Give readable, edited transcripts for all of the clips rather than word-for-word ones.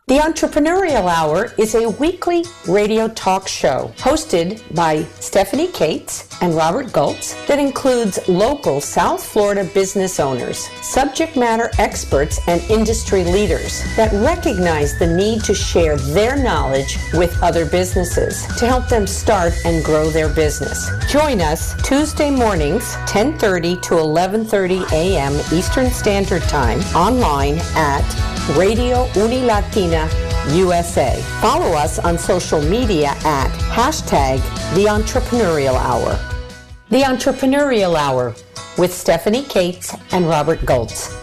The Entrepreneurial Hour is a weekly radio talk show hosted by Stephanie Cates and Robert Gultz that includes local South Florida business owners, subject matter experts, and industry leaders that recognize the need to share their knowledge with other businesses to help them start and grow their business. Join us Tuesday mornings, 10:30 to 11:30 a.m. Eastern Standard Time, online at Radio Unilatina USA. Follow us on social media at #TheEntrepreneurialHour. The Entrepreneurial Hour with Stephanie Cates and Robert Gultz.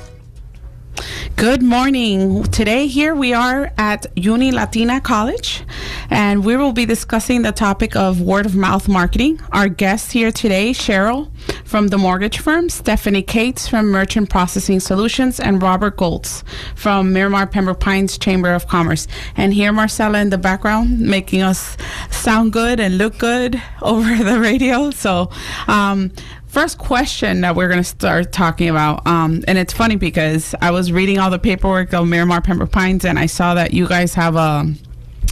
Good morning. Today here we are at Uni Latina College, and we will be discussing the topic of word of mouth marketing. Our guests here today, Cheryl from the mortgage firm, Stephanie Cates from Merchant Processing Solutions, and Robert Goltz from Miramar Pembroke Pines Chamber of Commerce. And here Marcella in the background making us sound good and look good over the radio. So first question that we're going to start talking about, and it's funny because I was reading all the paperwork of Miramar Pembroke Pines, and I saw that you guys have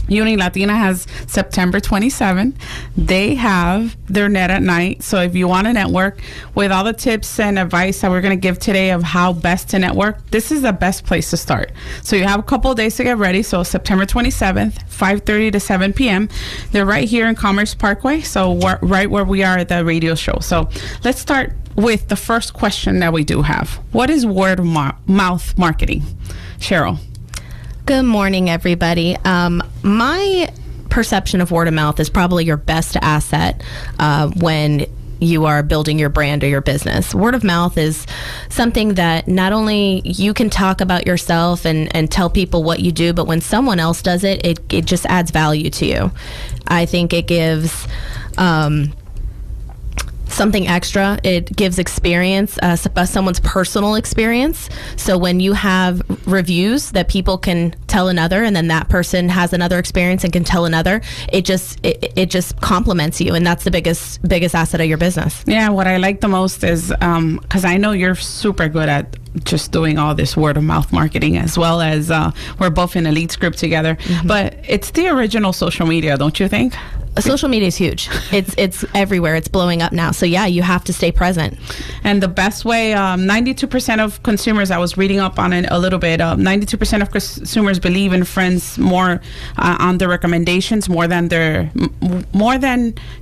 Uni Latina has September 27th. They have their net at night. So if you want to network, with all the tips and advice that we're going to give today of how best to network, this is the best place to start. So you have a couple of days to get ready. So September 27th, 5:30 to 7 p.m. They're right here in Commerce Parkway. So right where we are at the radio show. So let's start with the first question that we do have. What is word of mouth marketing? Cheryl. Good morning, everybody. My perception of word of mouth is probably your best asset when you are building your brand or your business. Word of mouth is something that not only you can talk about yourself and tell people what you do, but when someone else does it, it just adds value to you. I think it gives something extra. It gives experience, someone's personal experience. So when you have reviews that people can tell another, and then that person has another experience and can tell another, it just complements you, and that's the biggest asset of your business. Yeah, what I like the most is because I know you're super good at just doing all this word of mouth marketing, as well as we're both in a leads group together. Mm-hmm. But it's the original social media, don't you think? Social media is huge. It's everywhere. It's blowing up now. So yeah, you have to stay present. And the best way, 92% of consumers, I was reading up on it a little bit, 92% of consumers believe in friends more on their recommendations, more than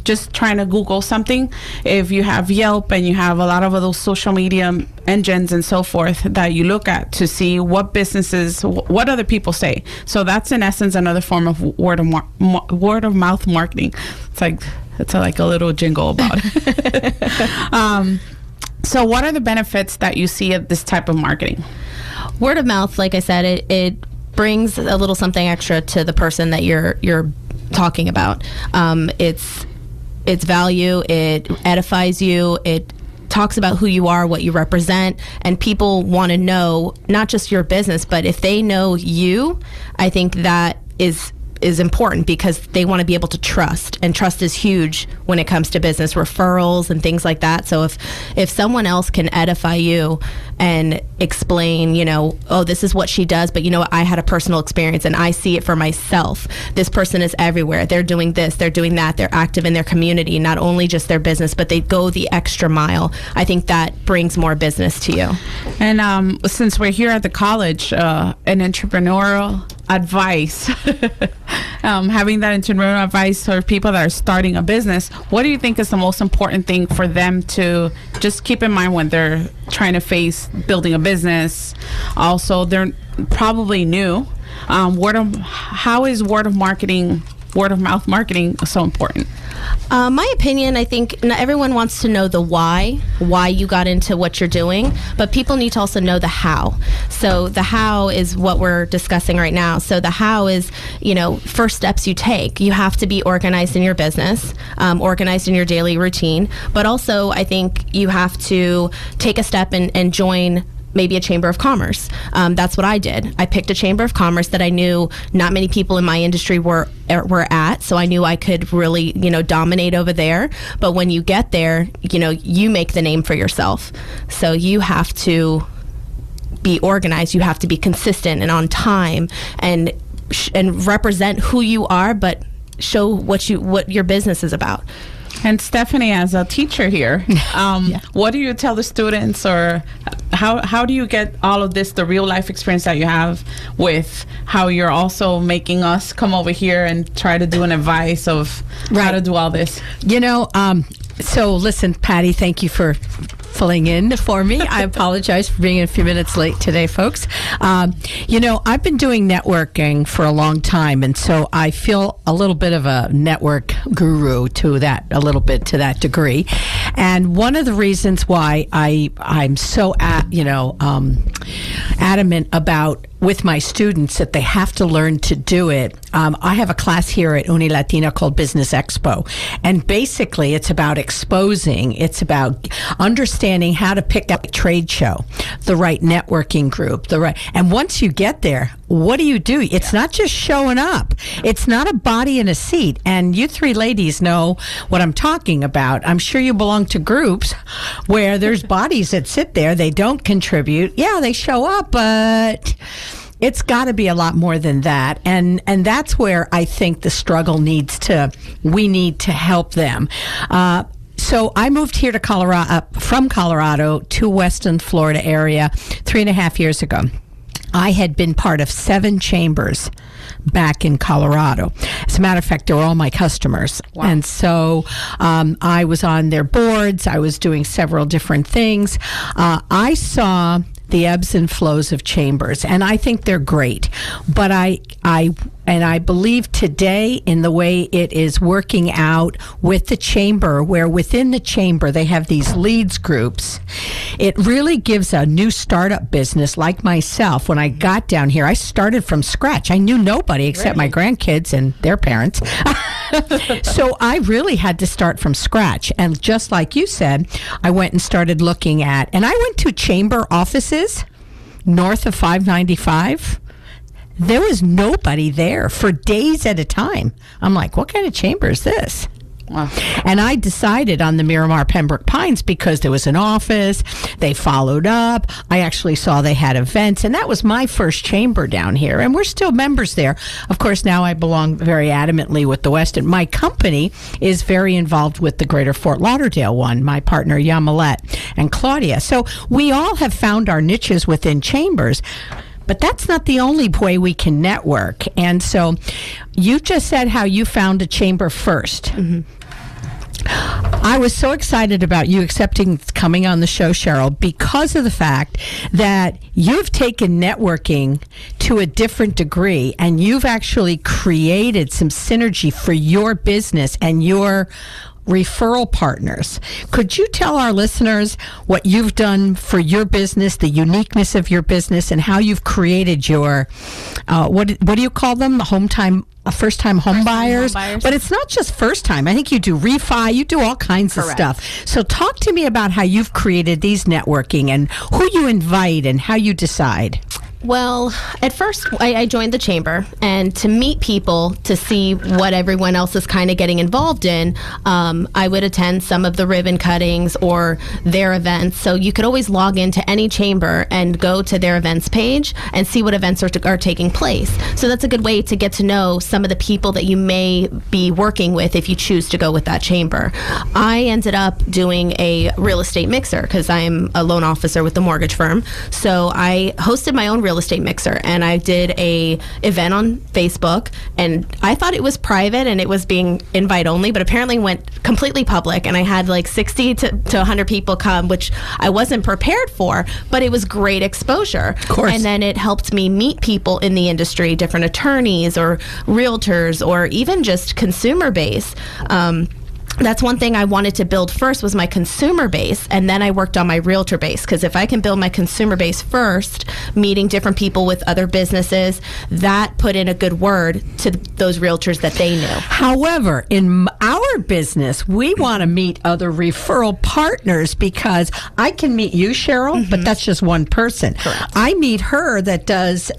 just trying to Google something. If you have Yelp and you have a lot of those social media engines and so forth that you look at to see what businesses, what other people say. So that's in essence another form of word of mouth marketing. It's like a little jingle about it. So what are the benefits that you see of this type of marketing? Word of mouth, like I said, it brings a little something extra to the person that you're talking about. It's value. It edifies you. It talks about who you are, what you represent, and people want to know not just your business, but if they know you, I think that is important because they want to be able to trust, and trust is huge when it comes to business referrals and things like that. So if someone else can edify you and explain, oh, this is what she does, but I had a personal experience and I see it for myself. This person is everywhere. They're doing this, they're doing that. They're active in their community, not only just their business, but they go the extra mile. I think that brings more business to you. And since we're here at the college, an entrepreneurial advice, having that entrepreneurial advice for people that are starting a business, what do you think is the most important thing for them to just keep in mind when they're trying to face building a business? Also, they're probably new. How is word of mouth marketing so important? My opinion, I think not everyone wants to know the why you got into what you're doing, but people need to also know the how. So the how is what we're discussing right now. So the how is, first steps you take. You have to be organized in your business, organized in your daily routine, but also I think you have to take a step and join maybe a chamber of commerce. That's what I did. I picked a chamber of commerce that I knew not many people in my industry were at, so I knew I could really, dominate over there. But when you get there, you make the name for yourself. So you have to be organized, you have to be consistent and on time, and and represent who you are, but show what your business is about. And Stephanie, as a teacher here, what do you tell the students, or how do you get all of this, the real life experience that you have, with how you're also making us come over here and try to do an advice of how to do all this? So listen, Patty, thank you for filling in for me. I apologize for being a few minutes late today, folks. I've been doing networking for a long time, and so I feel a little bit of a network guru to that degree. And one of the reasons why I'm so adamant about with my students that they have to learn to do it. I have a class here at Uni Latina called Business Expo, and basically it's about exposing, it's about understanding how to pick up a trade show, the right networking group, and once you get there, what do? It's not just showing up. It's not a body in a seat. And you three ladies know what I'm talking about. I'm sure you belong to groups where there's bodies that sit there. They don't contribute. Yeah, they show up, but it's got to be a lot more than that. And that's where I think the struggle we need to help them. So I moved here to Colorado, from Colorado to Western Florida area 3.5 years ago. I had been part of 7 chambers back in Colorado. As a matter of fact, they were all my customers. Wow. And so I was on their boards. I was doing several different things. I saw the ebbs and flows of chambers, and I think they're great. But I believe today in the way it is working out with the chamber, where within the chamber they have these leads groups. It really gives a new startup business like myself. When I got down here, I started from scratch. I knew nobody except my grandkids and their parents. So I really had to start from scratch. And just like you said, I went and started looking at, and I went to chamber offices north of 595. There was nobody there for days at a time. I'm like, what kind of chamber is this? Wow. And I decided on the Miramar Pembroke Pines because there was an office. They followed up. I actually saw they had events, and that was my first chamber down here. And we're still members there. Of course, now I belong very adamantly with the West. And my company is very involved with the Greater Fort Lauderdale one, my partner Yamilet and Claudia. So we all have found our niches within chambers. But that's not the only way we can network. And so you just said how you found a chamber first. Mm-hmm. I was so excited about you accepting coming on the show, Cheryl, because of the fact that you've taken networking to a different degree, and you've actually created some synergy for your business and your referral partners. Could you tell our listeners what you've done for your business, the uniqueness of your business, and how you've created your, what do you call them? First-time home buyers. But it's not just first time. I think you do refi, you do all kinds of stuff. So talk to me about how you've created these networking and who you invite and how you decide. Well, at first, I joined the chamber, and to meet people, to see what everyone else is kind of getting involved in, I would attend some of the ribbon cuttings or their events. So you could always log into any chamber and go to their events page and see what events are taking place. So that's a good way to get to know some of the people that you may be working with if you choose to go with that chamber. I ended up doing a real estate mixer because I'm a loan officer with the mortgage firm. So I hosted my own real estate mixer, and I did a event on Facebook, and I thought it was private and it was being invite only, but apparently went completely public, and I had like 60 to 100 people come, which I wasn't prepared for, but it was great exposure. Of course. And then it helped me meet people in the industry, different attorneys or realtors or even just consumer base. That's one thing I wanted to build first, was my consumer base, and then I worked on my realtor base, because if I can build my consumer base first, meeting different people with other businesses, that put in a good word to those realtors that they knew. However, in our business, we want to meet other referral partners, because I can meet you, Cheryl, mm-hmm. but that's just one person. Correct. I meet her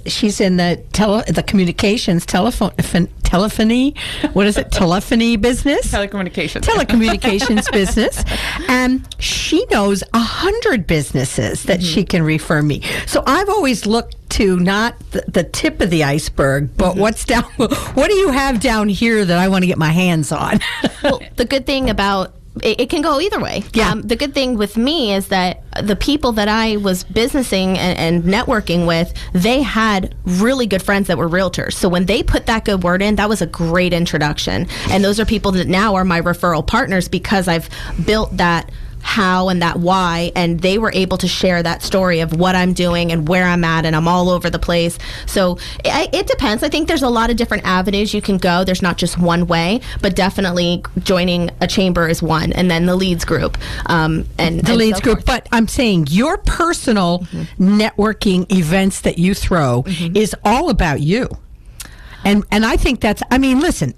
she's in the communications, telephony, what is it? Telephony business? Telecommunications business. And she knows 100 businesses that mm-hmm. she can refer me. So I've always looked to not the tip of the iceberg, but what's down. What do you have down here that I want to get my hands on? Well, the good thing about it can go either way. Yeah. The good thing with me is that the people that I was businessing and networking with, they had really good friends that were realtors. So when they put that good word in, that was a great introduction. And those are people that now are my referral partners because I've built that how and that why, and they were able to share that story of what I'm doing and where I'm at, and I'm all over the place. So it depends. I think there's a lot of different avenues you can go. There's not just one way, but definitely joining a chamber is one, and then the leads group. And the leads group. But I'm saying your personal networking events that you throw is all about you. And I think that's, I mean, listen,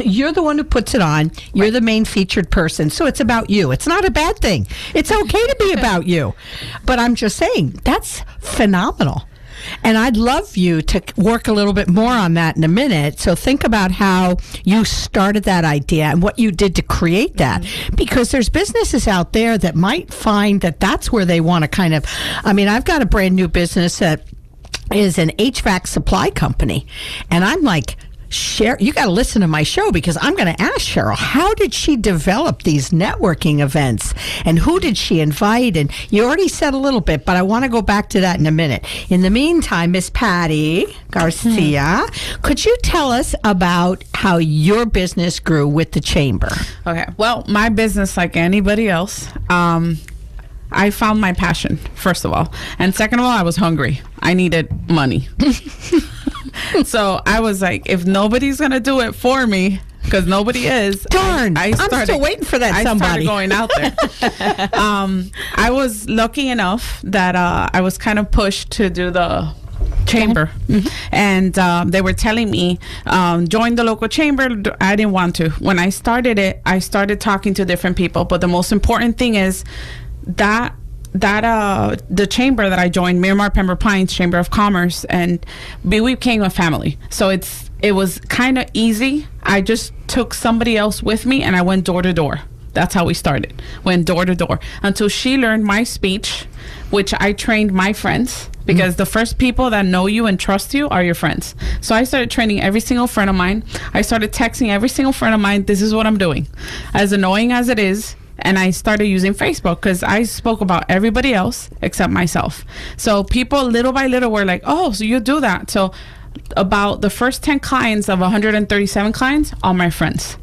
you're the one who puts it on. You're the main featured person. So it's about you. It's not a bad thing. It's okay to be about you. But I'm just saying, that's phenomenal. And I'd love you to work a little bit more on that in a minute. So think about how you started that idea and what you did to create that. Because there's businesses out there that might find that that's where they want to kind of, I mean, I've got a brand new business that is an HVAC supply company. And I'm like, Cheryl, you got to listen to my show because I'm going to ask Cheryl, how did she develop these networking events and who did she invite? And you already said a little bit, but I want to go back to that in a minute. In the meantime, Miss Patty Garcia, could you tell us about how your business grew with the chamber? Okay. Well, my business, like anybody else, I found my passion, first of all. And second of all, I was hungry. I needed money. So I was like, if nobody's going to do it for me, because nobody is. Darn, I'm still waiting for that somebody. I started going out there. I was lucky enough that I was kind of pushed to do the chamber. And they were telling me, join the local chamber. I didn't want to. When I started it, I started talking to different people. But the most important thing is that the chamber that I joined, Miramar Pembroke Pines Chamber of Commerce, and we became a family. So it was kind of easy. I just took somebody else with me and I went door to door. That's how we started. Went door to door until she learned my speech, which I trained my friends, because the first people that know you and trust you are your friends. So I started training every single friend of mine. I started texting every single friend of mine, this is what I'm doing. As annoying as it is, and I started using Facebook because I spoke about everybody else except myself. So people little by little were like, oh, so you do that. So about the first 10 clients of 137 clients, all my friends.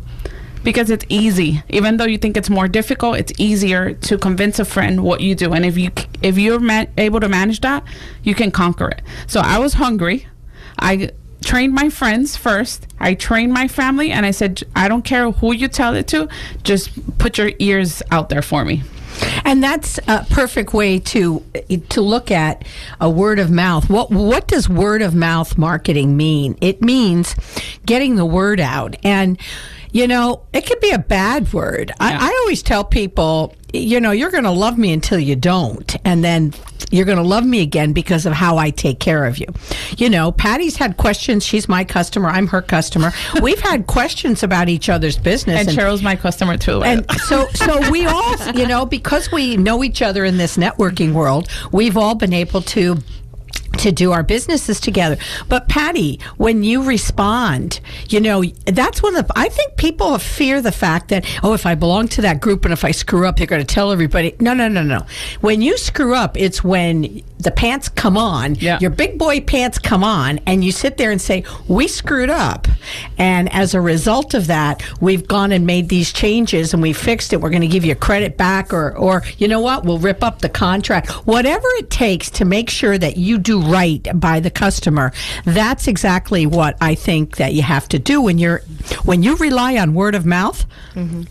Because it's easy. Even though you think it's more difficult, it's easier to convince a friend what you do. And if you're able to manage that, you can conquer it. So I was hungry. I trained my friends first. I trained my family, and I said, I don't care who you tell it to, just put your ears out there for me. And that's a perfect way to look at a word of mouth. What does word of mouth marketing mean? It means getting the word out. And you know, it could be a bad word. Yeah. I always tell people, you know, you're going to love me until you don't. And then you're going to love me again because of how I take care of you. You know, Patty's had questions. She's my customer. I'm her customer. We've had questions about each other's business. And Cheryl's my customer too. And so we all, you know, because we know each other in this networking world, we've all been able to do our businesses together. But Patty, when you respond, you know, that's one of the, I think people fear the fact that, oh, if I belong to that group and if I screw up, they're going to tell everybody. No. When you screw up, it's when the pants come on, your big boy pants come on, and you sit there and say, we screwed up. And as a result of that, we've gone and made these changes and we fixed it. We're going to give you credit back, or you know what, we'll rip up the contract. Whatever it takes to make sure that you do right by the customer. That's exactly what I think that you have to do when you rely on word of mouth.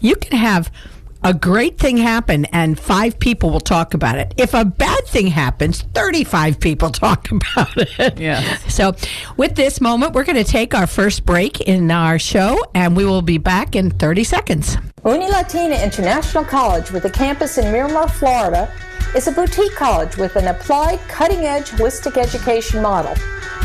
You can have a great thing happen and 5 people will talk about it. If a bad thing happens, 35 people talk about it. Yeah. So with this moment, we're going to take our first break in our show, and we will be back in 30 seconds. Unilatina International College, with a campus in Miramar, Florida, is a boutique college with an applied, cutting-edge holistic education model.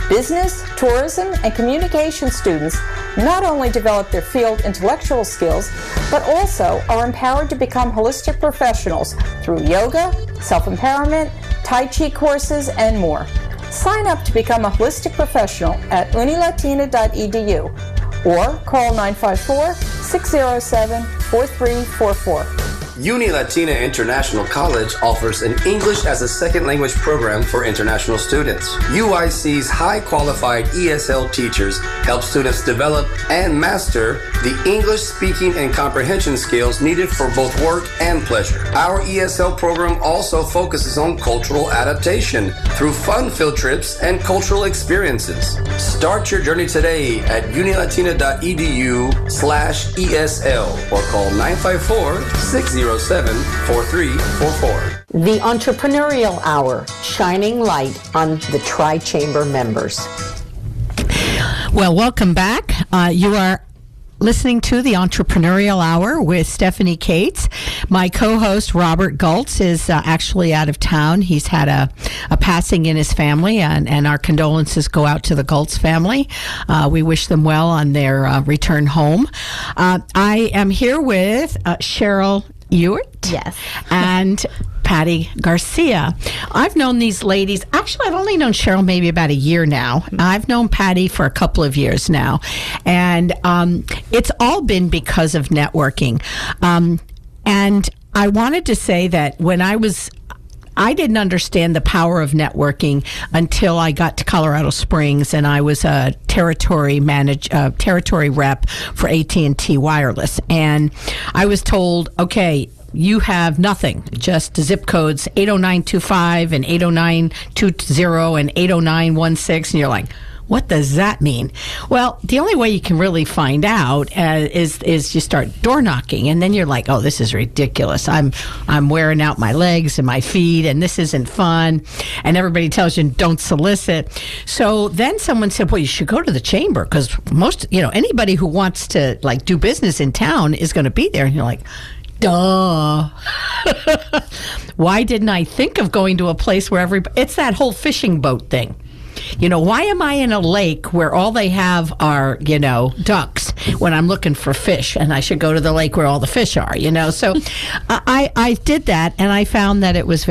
Business, tourism, and communication students not only develop their field intellectual skills, but also are empowered to become holistic professionals through yoga, self-empowerment, Tai Chi courses, and more. Sign up to become a holistic professional at unilatina.edu or call 954-607-4344. Unilatina International College offers an English as a second language program for international students. UIC's high qualified ESL teachers help students develop and master the English speaking and comprehension skills needed for both work and pleasure. Our ESL program also focuses on cultural adaptation through fun-filled trips and cultural experiences. Start your journey today at unilatina.edu/ESL or call 954-607-4344. The Entrepreneurial Hour, shining light on the Tri-Chamber members. Well, welcome back. You are listening to the Entrepreneurial Hour with Stephanie Cates. My co-host, Robert Gultz, is actually out of town. He's had a passing in his family, and our condolences go out to the Gultz family. We wish them well on their return home. I am here with Cheryl Euart. Yes. And Patty Garcia. I've known these ladies, actually, I've only known Cheryl maybe about a year now. I've known Patty for a couple of years now. And it's all been because of networking. And I wanted to say that when I didn't understand the power of networking until I got to Colorado Springs, and I was a territory rep for AT&T Wireless. And I was told, okay, you have nothing, just zip codes 80925 and 80920 and 80916. And you're like, what does that mean? Well, the only way you can really find out is you start door knocking, and then you're like, oh, this is ridiculous. I'm wearing out my legs and my feet, and this isn't fun. And everybody tells you don't solicit. So then someone said, well, you should go to the chamber, because anybody who wants to do business in town is going to be there. And you're like, duh. Why didn't I think of going to a place where it's that whole fishing boat thing? Why am I in a lake where all they have are, ducks when I'm looking for fish, and I should go to the lake where all the fish are, So I did that, and I found that it was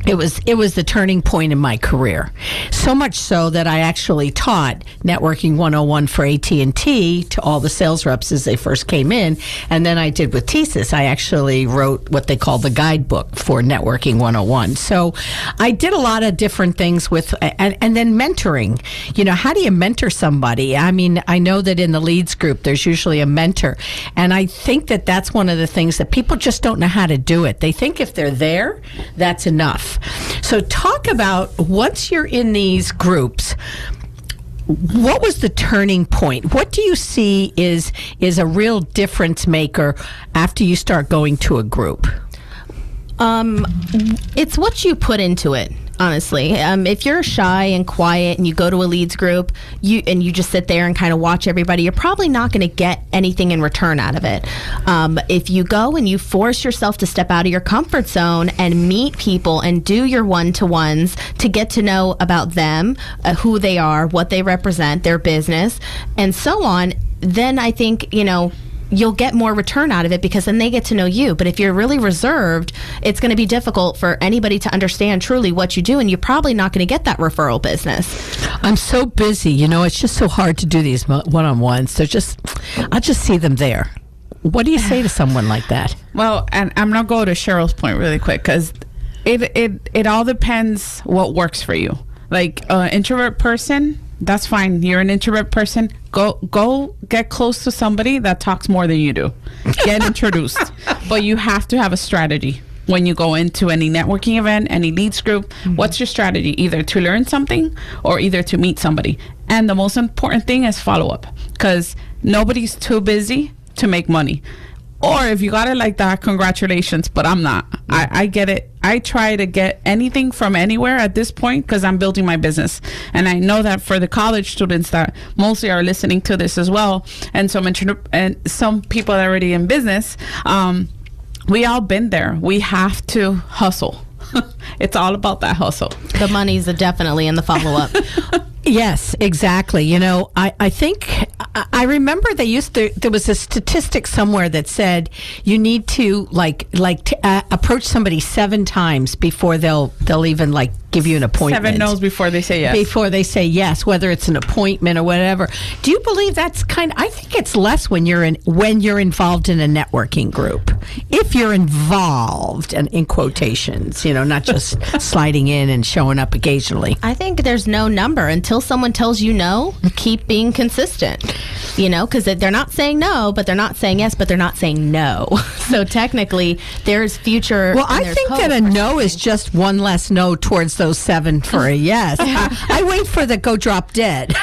it was the turning point in my career. So much so that I actually taught Networking 101 for AT&T to all the sales reps as they first came in. And then I did with TSIS. I actually wrote what they call the guidebook for Networking 101. So I did a lot of different things with, and then mentoring. How do you mentor somebody? I mean, I know that in the leads group, there's usually a mentor. And I think that that's one of the things that people just don't know how to do it. They think if they're there, that's enough. So talk about, once you're in these groups, what was the turning point? What do you see is a real difference maker after you start going to a group? It's what you put into it. Honestly, if you're shy and quiet and you go to a leads group, you just sit there and kind of watch everybody, you're probably not going to get anything in return out of it. If you go and you force yourself to step out of your comfort zone and meet people and do your one-to-ones to get to know about them, who they are, what they represent, their business, and so on, then I think, you'll get more return out of it, because then they get to know you. But if you're really reserved, it's going to be difficult for anybody to understand truly what you do, and you're probably not going to get that referral business. I'm so busy, it's just so hard to do these one-on-ones. So I just see them there. What do you say to someone like that? Well, and I'm going to go to Cheryl's point really quick, because it all depends what works for you. Like an introvert person, that's fine. You're an introvert person. Go get close to somebody that talks more than you do. Get introduced. But you have to have a strategy when you go into any networking event, any leads group. Mm-hmm. What's your strategy? Either to learn something or either to meet somebody. And the most important thing is follow up, because nobody's too busy to make money. Or if you got it like that, congratulations, but I'm not. I get it. I try to get anything from anywhere at this point, because I'm building my business. And I know that for the college students that mostly are listening to this as well, and some people that are already in business, we all been there. We have to hustle. It's all about that hustle. The money's definitely in the follow-up. Yes, exactly. I think I remember there was a statistic somewhere that said you need to approach somebody 7 times before they'll even give you an appointment. 7 no's before they say yes. Before they say yes, whether it's an appointment or whatever. Do you believe that's I think it's less when you're involved in a networking group. If you're involved, and in quotations, not just sliding in and showing up occasionally. I think there's no number until someone tells you no. Keep being consistent, because they're not saying no, but they're not saying yes, but they're not saying no. So technically, there's future. Well, I think that a no is just one less no towards those 7 for a yes. I wait for the go drop dead.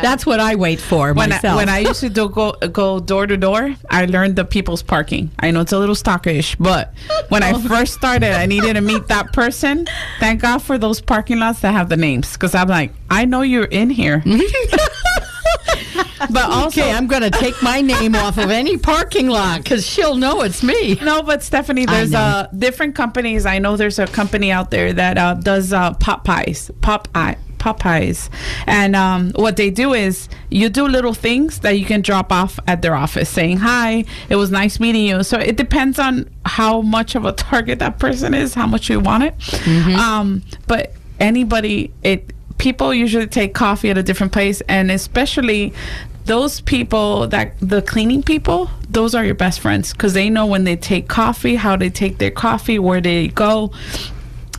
That's what I wait for myself. When I used to go door to door, I learned the people's parking. I know it's a little stalkerish, but when I first started, I needed to meet that person. Thank God for those parking lots that have the names, because I'm like, I know you're in here. But also, okay, I'm going to take my name off of any parking lot because she'll know it's me. No, but Stephanie, there's different companies. I know there's a company out there that does Popeyes. And what they do is you do little things that you can drop off at their office saying, hi, it was nice meeting you. So it depends on how much of a target that person is, how much you want it. Mm-hmm. But people usually take coffee at a different place, and especially those people, the cleaning people, those are your best friends, because they know when they take coffee, how they take their coffee, where they go,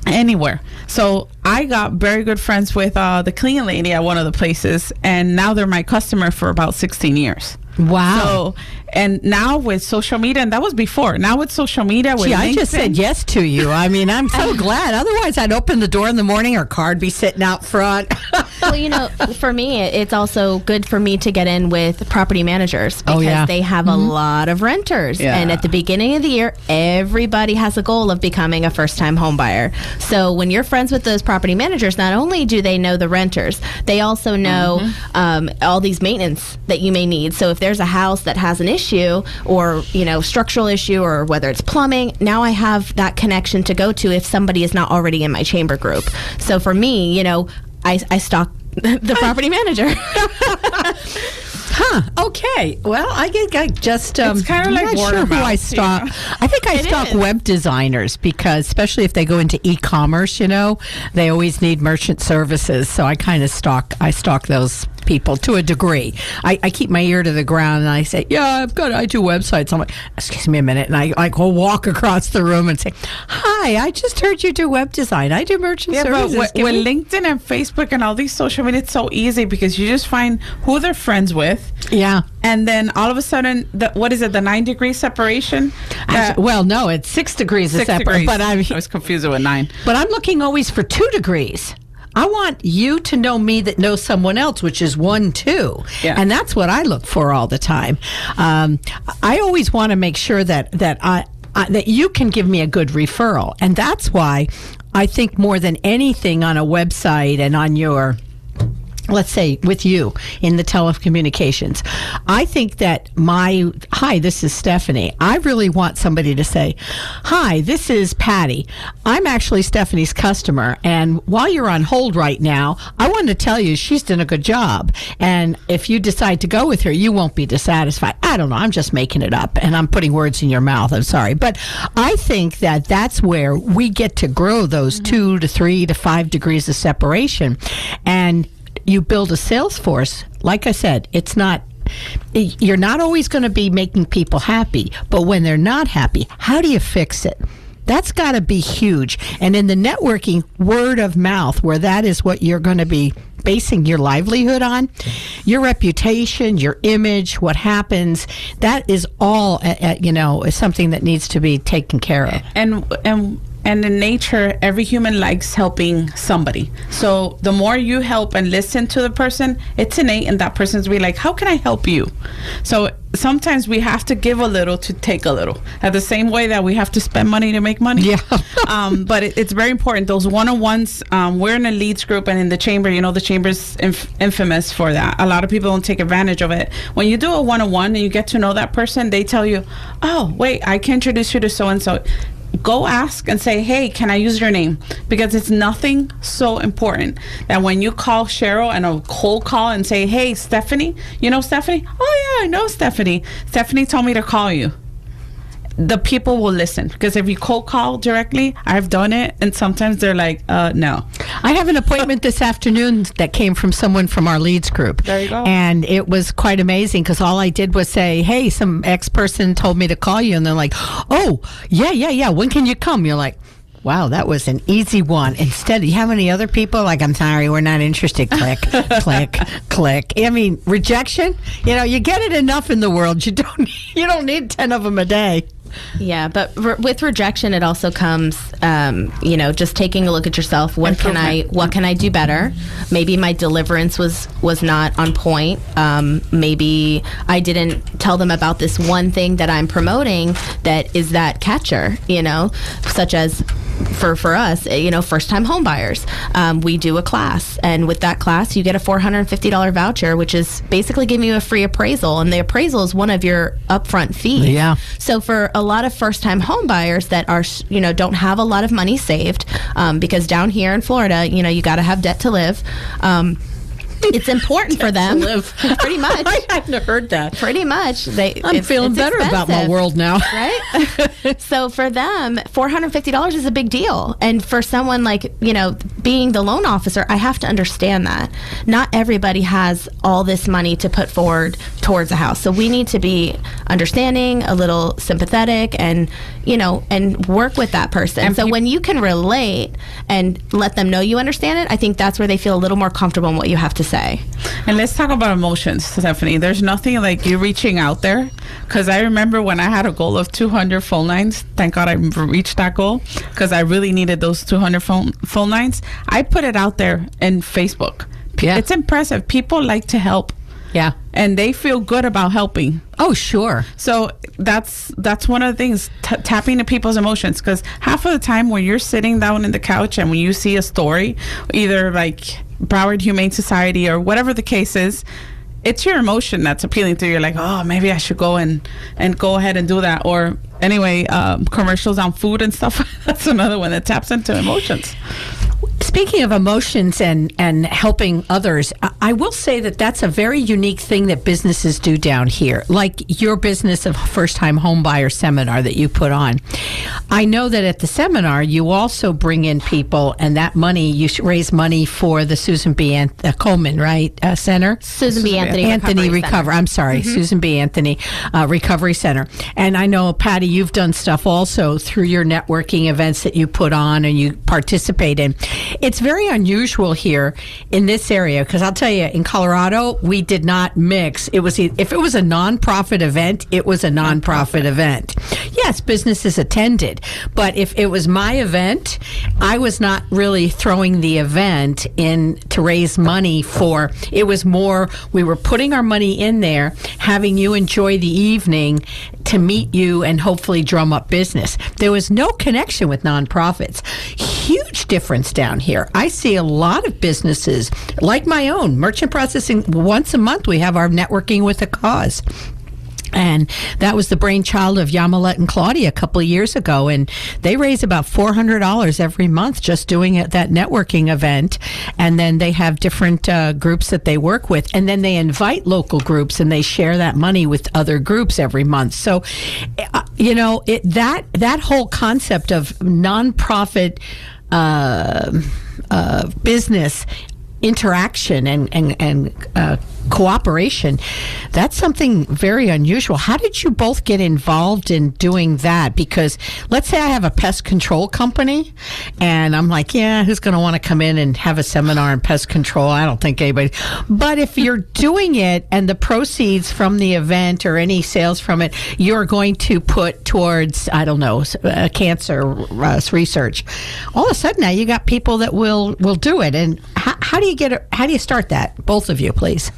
anywhere. So I got very good friends with the cleaning lady at one of the places, and now they're my customer for about 16 years. Wow. So, and now with social media, and that was before. Now with social media, with I just said yes to you. I mean, I'm so glad. Otherwise, I'd open the door in the morning, her card be sitting out front. Well, for me, it's also good for me to get in with property managers because they have a lot of renters. Yeah. And at the beginning of the year, everybody has a goal of becoming a first-time home buyer. So when you're friends with those property managers, not only do they know the renters, they also know all these maintenance that you may need. So if there's a house that has an issue or, structural issue, or whether it's plumbing, now I have that connection to go to if somebody is not already in my chamber group. So for me, I stalk the property manager. Okay. Well, I just it's kind of like not sure who I stalk. I think I stalk web designers because, especially if they go into e-commerce, they always need merchant services. So I kind of stalk those people to a degree. I keep my ear to the ground and I say, I do websites. I'm like, excuse me a minute, and I go walk across the room and say, hi, I just heard you do web design. I do merchant services. But with LinkedIn and Facebook and all these social media, it's so easy because you just find who they're friends with. Yeah. And then all of a sudden, the 9-degree separation? No, it's 6 degrees of separation. But I was confused with 9. But I'm looking always for 2 degrees. I want you to know me that knows someone else, which is 1, 2. Yeah. And that's what I look for all the time. I always want to make sure that you can give me a good referral. And that's why I think more than anything on a website and on your, let's say, with you in the telecommunications, I think that hi, this is Stephanie. I really want somebody to say, hi, this is Patty. I'm actually Stephanie's customer. And while you're on hold right now, I want to tell you she's done a good job. And if you decide to go with her, you won't be dissatisfied. I don't know. I'm just making it up and I'm putting words in your mouth. I'm sorry. But I think that that's where we get to grow those 2 to 3 to 5 degrees of separation. And you build a sales force. Like I said, you're not always going to be making people happy, but when they're not happy, how do you fix it? That's got to be huge. And in the networking, word of mouth, where that is what you're going to be basing your livelihood on, your reputation, your image, what happens, that is all, is something that needs to be taken care of. And in nature, every human likes helping somebody. So the more you help and listen to the person, it's innate, and that person's be like, how can I help you? So sometimes we have to give a little to take a little. At the same way that we have to spend money to make money. Yeah. But it's very important. Those one-on-ones, we're in a leads group, and in the chamber, the chamber's infamous for that. A lot of people don't take advantage of it. When you do a one-on-one and you get to know that person, they tell you, oh, wait, I can introduce you to so-and-so. Go ask and say, hey, can I use your name? Because it's nothing so important that when you call Cheryl and a cold call and say, hey, Stephanie, you know Stephanie? Oh, yeah, I know Stephanie. Stephanie told me to call you. the people will listen. Because if you cold call directly, I've done it, and sometimes they're like, no. I have an appointment this afternoon that came from someone from our leads group. There you go. And it was quite amazing because all I did was say, hey, some ex-person told me to call you. And they're like, oh, yeah. When can you come? You're like, wow, that was an easy one. Instead, do you have any other people? Like, I'm sorry, we're not interested. Click, click. I mean, rejection, you get it enough in the world. You don't need 10 of them a day. Yeah, but with rejection, it also comes, just taking a look at yourself. What can I do better? Maybe my deliverance was not on point. Maybe I didn't tell them about this one thing that I'm promoting that is that catcher, such as for us, first-time home buyers. We do a class, and with that class, you get a $450 voucher, which is basically giving you a free appraisal, and the appraisal is one of your upfront fees. Yeah. So for a lot of first-time home buyers that are, don't have a lot of money saved, because down here in Florida, you got to have debt to live. It's important for them. Pretty much. I hadn't heard that. Pretty much. I'm feeling better about my world now. Right? So for them, $450 is a big deal. And for someone like, being the loan officer, I have to understand that. Not everybody has all this money to put forward towards a house. So we need to be understanding, a little sympathetic, and, and work with that person. And so when you can relate and let them know you understand it, I think that's where they feel a little more comfortable in what you have to say. And let's talk about emotions, Stephanie. There's nothing like you reaching out there, because I remember when I had a goal of 200 phone lines. Thank God I reached that goal, because I really needed those 200 phone lines. I put it out there in Facebook. Yeah. It's impressive. People like to help. Yeah. And they feel good about helping. Oh, sure. So that's one of the things, tapping to people's emotions, because half of the time when you're sitting down in the couch and when you see a story, either like Broward Humane Society or whatever the case is, it's your emotion that's appealing to you. You're like, oh, maybe I should go and go ahead and do that. Or anyway, commercials on food and stuff. That's another one that taps into emotions. Speaking of emotions and helping others, I will say that that's a very unique thing that businesses do down here, like your business of first-time home buyer seminar that you put on. I know that at the seminar, you also bring in people, and that money, you raise money for the Susan B. Coleman, right, Center? Susan B. Anthony Recovery. I'm sorry, mm-hmm. Susan B. Anthony Recovery Center. And I know, Patty, you've done stuff also through your networking events that you put on and you participate in. It's very unusual here in this area, because I'll tell you, in Colorado, we did not mix. It was, if it was a nonprofit event, it was a nonprofit event. Yes, businesses attended, but if it was my event, I was not really throwing the event in to raise money for. It was more, we were putting our money in there, having you enjoy the evening to meet you and hopefully drum up business. There was no connection with nonprofits. Huge difference down here. I see a lot of businesses like my own, merchant processing. Once a month, we have our networking with a cause. And that was the brainchild of Yamilet and Claudia a couple of years ago. And they raise about $400 every month just doing that networking event. And then they have different groups that they work with. And then they invite local groups and they share that money with other groups every month. So, that whole concept of nonprofit business interaction and cooperation, that's something very unusual. How did you both get involved in doing that? Because let's say I have a pest control company and I'm like, yeah, who's going to want to come in and have a seminar on pest control? I don't think anybody. But if you're doing it and the proceeds from the event or any sales from it, you're going to put towards, I don't know, cancer research, all of a sudden now you got people that will do it. And how do you start that? Both of you, please.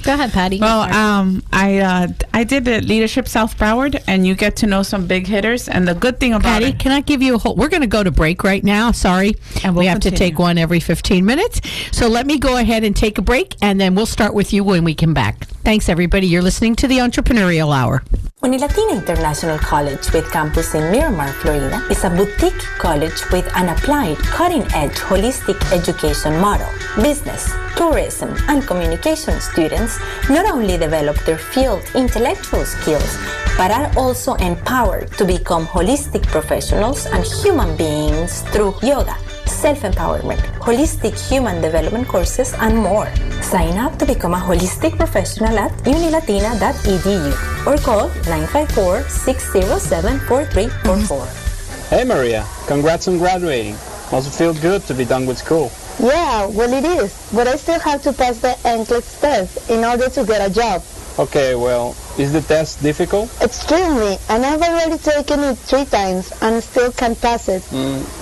Go ahead, Patty. Well, I did the Leadership South Broward, and you get to know some big hitters. And the good thing about Patty, can I give you a whole? We're going to go to break right now. Sorry, and we have to take one every 15 minutes. So let me go ahead and take a break, and then we'll start with you when we come back. Thanks, everybody. You're listening to the Entrepreneurial Hour. Unilatina International College with campus in Miramar, Florida, is a boutique college with an applied, cutting-edge, holistic education model. Business, tourism, and communication students not only develop their field intellectual skills, but are also empowered to become holistic professionals and human beings through yoga, self-empowerment, holistic human development courses, and more. Sign up to become a holistic professional at unilatina.edu or call 954-607-4344. Hey Maria, congrats on graduating. Must feel good to be done with school. Yeah, well it is, but I still have to pass the NCLEX test in order to get a job. Okay, well, is the test difficult? Extremely, and I've already taken it 3 times and still can't pass it.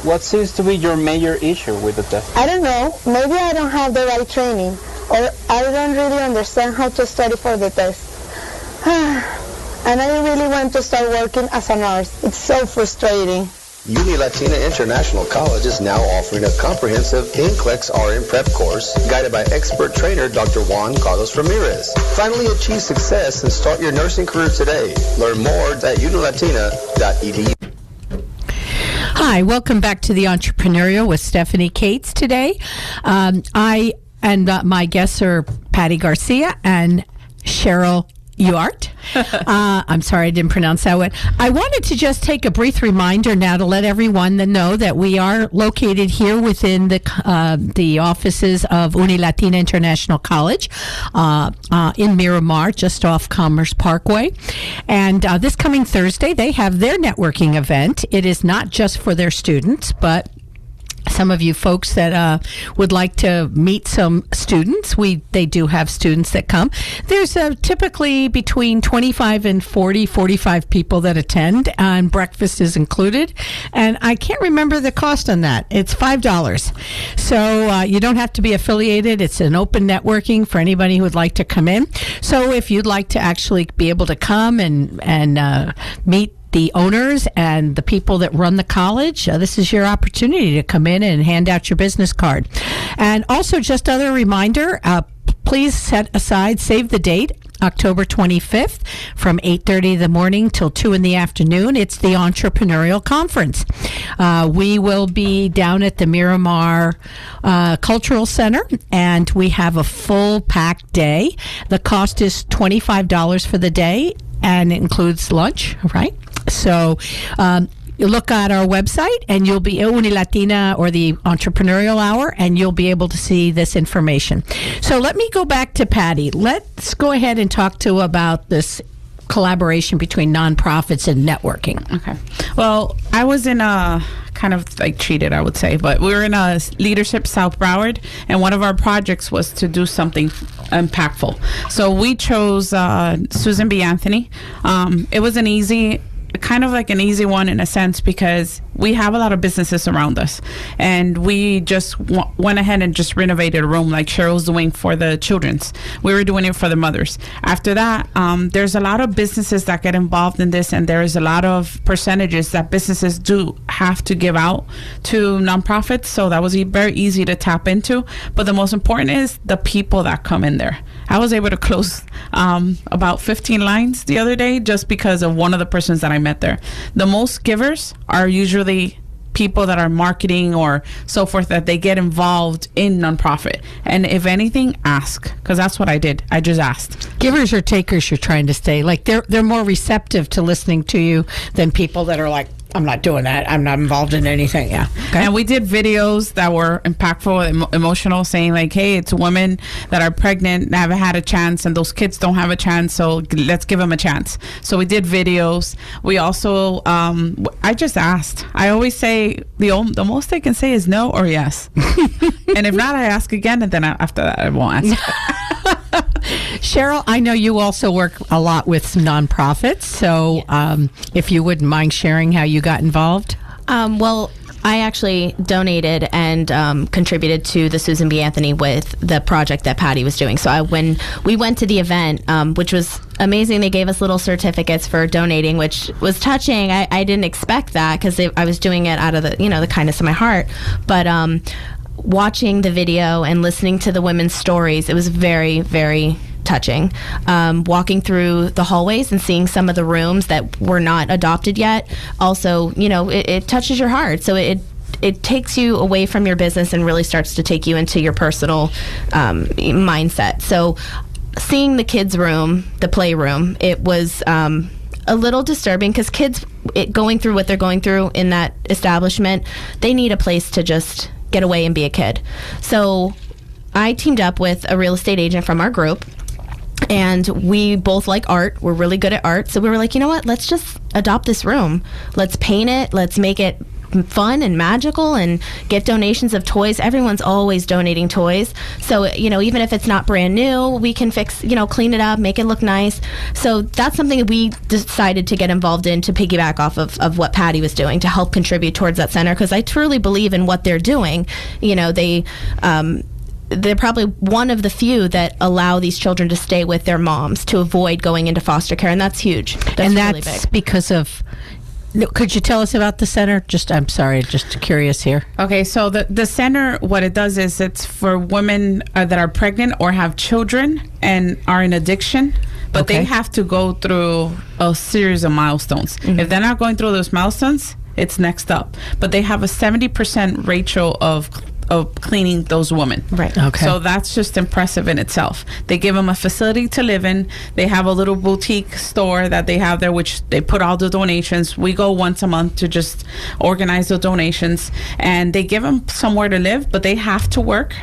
What seems to be your major issue with the test? I don't know, maybe I don't have the right training, or I don't really understand how to study for the test. And I really want to start working as a nurse. It's so frustrating. Latina International College is now offering a comprehensive NCLEX RN prep course guided by expert trainer Dr. Juan Carlos Ramirez. Finally achieve success and start your nursing career today. Learn more at unilatina.edu. Hi, welcome back to The Entrepreneurial with Stephanie Cates today. My guests are Patty Garcia and Cheryl Euart. I'm sorry I didn't pronounce that one. I wanted to just take a brief reminder now to let everyone know that we are located here within the offices of Unilatina International College in Miramar, just off Commerce Parkway. And this coming Thursday, they have their networking event. It is not just for their students, but some of you folks that would like to meet some students, they do have students that come. There's typically between 25 and 45 people that attend, and breakfast is included. And I can't remember the cost on that. It's $5. So you don't have to be affiliated. It's an open networking for anybody who would like to come in. So if you'd like to actually be able to come and meet the owners and the people that run the college, this is your opportunity to come in and hand out your business card. And also, just other reminder, please save the date, October 25th from 8:30 in the morning till 2 in the afternoon. It's the Entrepreneurial Conference. We will be down at the Miramar Cultural Center, and we have a full packed day. The cost is $25 for the day, and it includes lunch, right? So you look at our website, and you'll be Unilatina or the Entrepreneurial Hour, and you'll be able to see this information. So let me go back to Patty. Let's go ahead and talk about this collaboration between nonprofits and networking. Okay. Well, I was in a kind of like cheated, I would say, but we were in a leadership South Broward, and one of our projects was to do something impactful. So we chose Susan B. Anthony. It was an easy one in a sense, because we have a lot of businesses around us, and we just went ahead and just renovated a room like Cheryl's doing for the children's. We were doing it for the mothers. After that, there's a lot of businesses that get involved in this, and there is a lot of percentages that businesses do have to give out to nonprofits. So that was very easy to tap into. But the most important is the people that come in there. I was able to close about 15 lines the other day just because of one of the persons that I met there. The most givers are usually people that are marketing or so forth, that they get involved in nonprofit. And if anything, ask, because that's what I did. I just asked. Givers or takers, you're trying to say. Like they're more receptive to listening to you than people that are like, I'm not doing that. I'm not involved in anything. Yeah. Okay. And we did videos that were impactful, emotional, saying like, hey, it's women that are pregnant, haven't had a chance, and those kids don't have a chance, so let's give them a chance. So we did videos. We also, I just asked. I always say the most they can say is no or yes. And if not, I ask again, and then after that, I won't ask. Cheryl, I know you also work a lot with some nonprofits, so if you wouldn't mind sharing how you got involved. Well, I actually donated and contributed to the Susan B. Anthony with the project that Patty was doing. So when we went to the event, which was amazing, they gave us little certificates for donating, which was touching. I didn't expect that, because I was doing it out of the kindness of my heart. But watching the video and listening to the women's stories, it was very, very touching. Walking through the hallways and seeing some of the rooms that were not adopted yet, also, it touches your heart. So it takes you away from your business and really starts to take you into your personal mindset. So seeing the kids' room, the playroom, it was a little disturbing because kids going through what they're going through in that establishment, they need a place to just get away and be a kid. So I teamed up with a real estate agent from our group, and we both like art. We're really good at art. So we were like, you know what? Let's just adopt this room. Let's paint it. Let's make it fun and magical and get donations of toys. Everyone's always donating toys. So, even if it's not brand new, we can fix, clean it up, make it look nice. So that's something that we decided to get involved in to piggyback off of what Patty was doing to help contribute towards that center, because I truly believe in what they're doing. They're probably one of the few that allow these children to stay with their moms to avoid going into foster care, and that's huge. That's really big. Because of... Could you tell us about the center? I'm sorry, just curious here. Okay, so the center, what it does is it's for women that are pregnant or have children and are in addiction, but they have to go through a series of milestones. Mm-hmm. If they're not going through those milestones, it's next up. But they have a 70% ratio of cleaning those women. Right. Okay. So that's just impressive in itself. They give them a facility to live in. They have a little boutique store that they have there, which they put all the donations. We go once a month to just organize the donations, and they give them somewhere to live, but they have to work.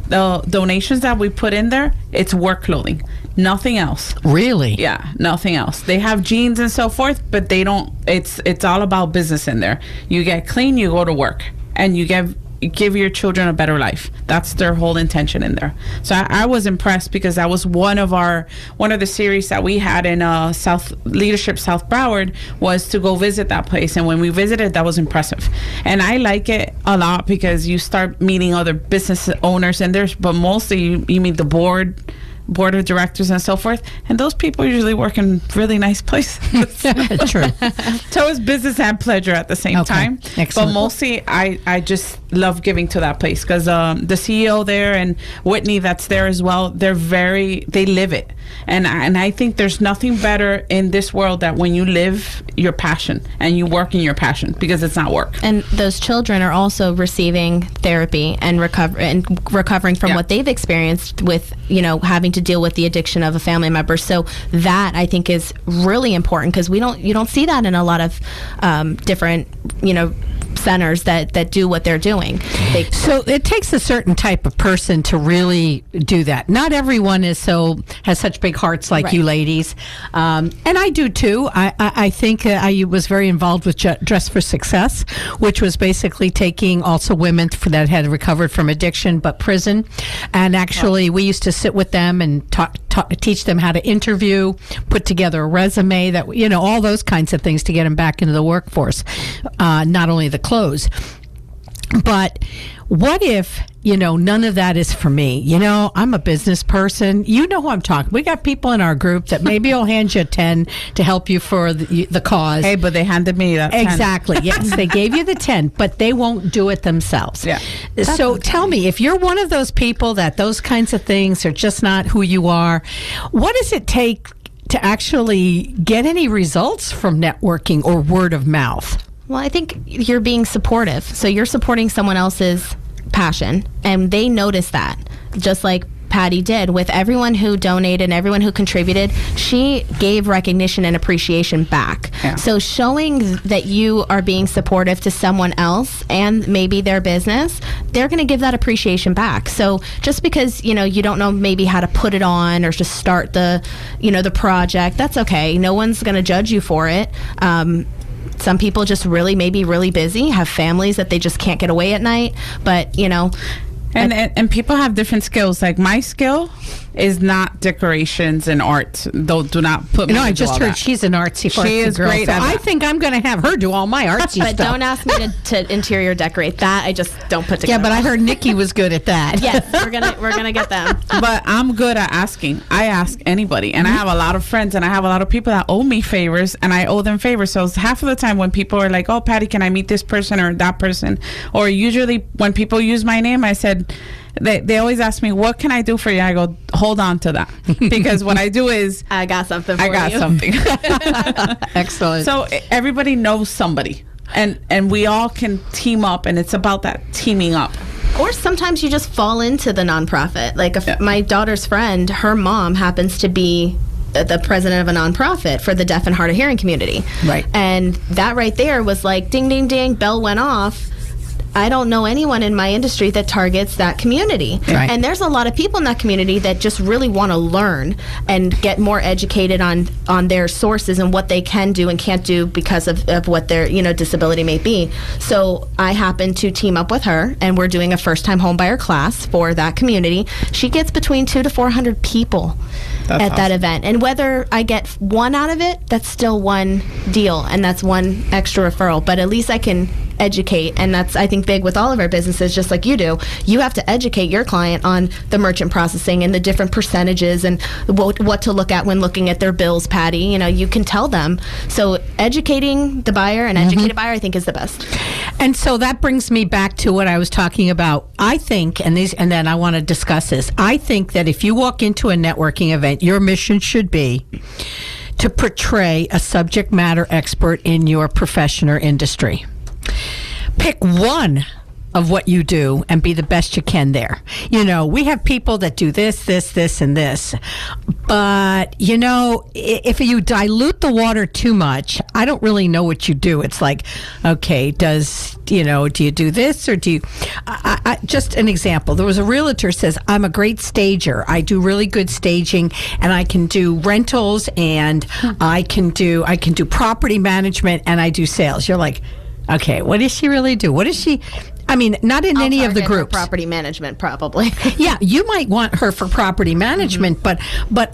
The donations that we put in there, it's work clothing. Nothing else. Really? Yeah, nothing else. They have jeans and so forth, but they don't, it's all about business in there. You get clean, you go to work, and you give your children a better life. That's their whole intention in there. So I was impressed because that was one of the series that we had in South Broward, was to go visit that place. And when we visited, that was impressive. And I like it a lot because you start meeting other business owners in there, but mostly you meet the board of directors and so forth, and those people usually work in really nice places. True. So it's business and pleasure at the same time. Excellent. But mostly I just love giving to that place because the CEO there and Whitney that's there as well, they live it. And I think there's nothing better in this world that when you live your passion and you work in your passion, because it's not work. And those children are also receiving therapy and recovering from what they've experienced with, having to deal with the addiction of a family member. So that, I think, is really important because you don't see that in a lot of different, centers that do what they're doing. So it takes a certain type of person to really do that. Not everyone has such big hearts like you ladies, and I do too. I think I was very involved with Dress for Success, which was basically taking also women that had recovered from addiction but prison, and actually we used to sit with them and teach them how to interview, put together a resume, that all those kinds of things to get them back into the workforce. Not only the clothes. But what if, none of that is for me? I'm a business person. You know who I'm talking. We got people in our group that maybe will hand you a 10 to help you for the cause. Hey, but they handed me that 10. Exactly. Yes, they gave you the 10, but they won't do it themselves. Yeah. So tell me, if you're one of those people that those kinds of things are just not who you are, what does it take to actually get any results from networking or word of mouth? Well, I think you're being supportive. So you're supporting someone else's passion, and they notice that, just like Patty did with everyone who donated and everyone who contributed. She gave recognition and appreciation back. Yeah. So showing that you are being supportive to someone else and maybe their business, they're going to give that appreciation back. So just because, you don't know maybe how to put it on or just start the project, that's okay. No one's going to judge you for it. Some people just may be really busy, have families that they just can't get away at night. But, And people have different skills. Like my skill is not decorations and art. Do not put me. I just heard she's an artsy girl. She is great. So I think I'm going to have her do all my artsy but stuff. Don't ask me to interior decorate. That I just don't put together. Yeah, but I heard Nikki was good at that. Yes, we're gonna get them. But I'm good at asking. I ask anybody, and I have a lot of friends, and I have a lot of people that owe me favors, and I owe them favors. So half of the time when people are like, "Oh, Patty, can I meet this person or that person?" Or usually when people use my name, I said. They always ask me, what can I do for you? I go, hold on to that. Because what I do is... I got something for you. I got something. Excellent. So everybody knows somebody. And we all can team up, and it's about that teaming up. Or sometimes you just fall into the nonprofit. Like my daughter's friend, her mom happens to be the president of a nonprofit for the deaf and hard of hearing community. Right. And that right there was like, ding, ding, ding, bell went off. I don't know anyone in my industry that targets that community. Right. And there's a lot of people in that community that just really want to learn and get more educated on their sources and what they can do and can't do because of what their disability may be. So I happen to team up with her, and we're doing a first-time homebuyer class for that community. She gets between 200 to 400 people at that event. And whether I get one out of it, that's still one deal, and that's one extra referral. But at least I can educate, and that's, I think, big with all of our businesses, just like you do. You have to educate your client on the merchant processing and the different percentages and what to look at when looking at their bills, Patty. You can tell them. So educating the buyer and educated buyer, I think, is the best. And so that brings me back to what I was talking about. I think, and then I want to discuss this, I think that if you walk into a networking event, your mission should be to portray a subject matter expert in your profession or industry. Pick one of what you do and be the best you can there. We have people that do this, and this. But, if you dilute the water too much, I don't really know what you do. It's like, okay, do you do this or do you... just an example. There was a realtor says, I'm a great stager. I do really good staging, and I can do rentals, and I can do property management, and I do sales. You're like, okay, what does she really do? What does she... I mean, not in any of the groups. Property management, probably. Yeah, you might want her for property management, but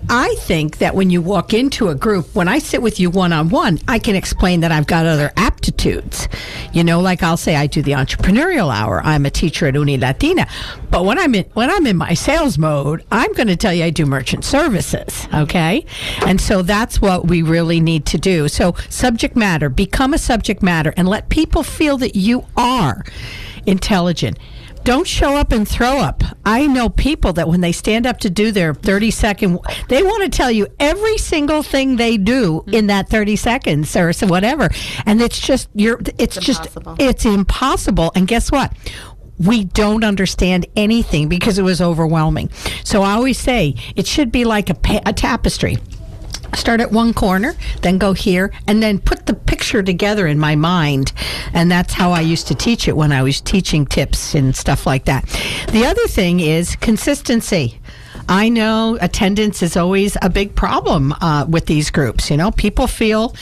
I think that when you walk into a group, when I sit with you one-on-one, I can explain that I've got other aptitudes. Like I'll say I do the Entrepreneurial Hour. I'm a teacher at Uni Latina. But when I'm in my sales mode, I'm going to tell you I do merchant services, okay? And so that's what we really need to do. So subject matter, become a subject matter, and let people feel that you are intelligent. Don't show up and throw up. I know people that when they stand up to do their 30-second, they want to tell you every single thing they do in that 30 seconds or so whatever. And it's impossible. And guess what? We don't understand anything because it was overwhelming. So I always say it should be like a tapestry. Start at one corner, then go here, and then put the picture together in my mind. And that's how I used to teach it when I was teaching tips and stuff like that. The other thing is consistency. I know attendance is always a big problem with these groups. People feel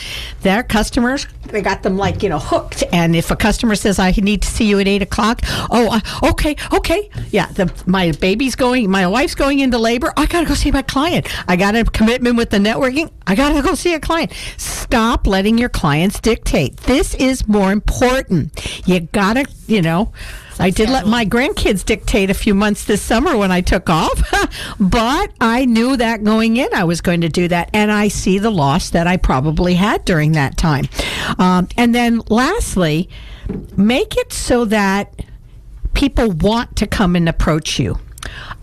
their customers, they got them hooked. And if a customer says, I need to see you at 8 o'clock, okay. Yeah, my wife's going into labor. I got to go see my client. I got a commitment with the networking. I got to go see a client. Stop letting your clients dictate. This is more important. You got to, I did let my grandkids dictate a few months this summer when I took off, but I knew that going in I was going to do that, and I see the loss that I probably had during that time. And then lastly, make it so that people want to come and approach you.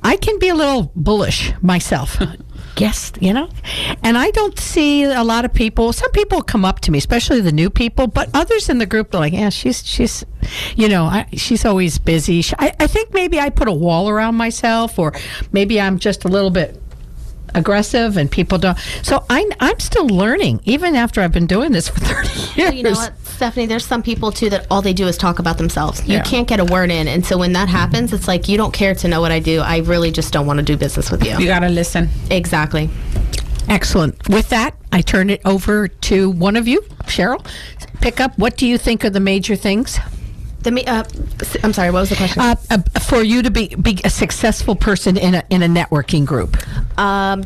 I can be a little bullish myself. Yes, and I don't see a lot of people. Some people come up to me, especially the new people, but others in the group are like, yeah, she's always busy. I think maybe I put a wall around myself, or maybe I'm just a little bit aggressive and people don't. So I'm still learning, even after I've been doing this for 30 years. Well, you know what, Stephanie, there's some people too that all they do is talk about themselves. You can't get a word in, and so when that happens, it's like, you don't care to know what I do. I really just don't want to do business with you. You gotta listen. Exactly. Excellent. With that, I turn it over to one of you, Cheryl. Pick up, what do you think are the major things? I'm sorry, what was the question? For you to be a successful person in a networking group.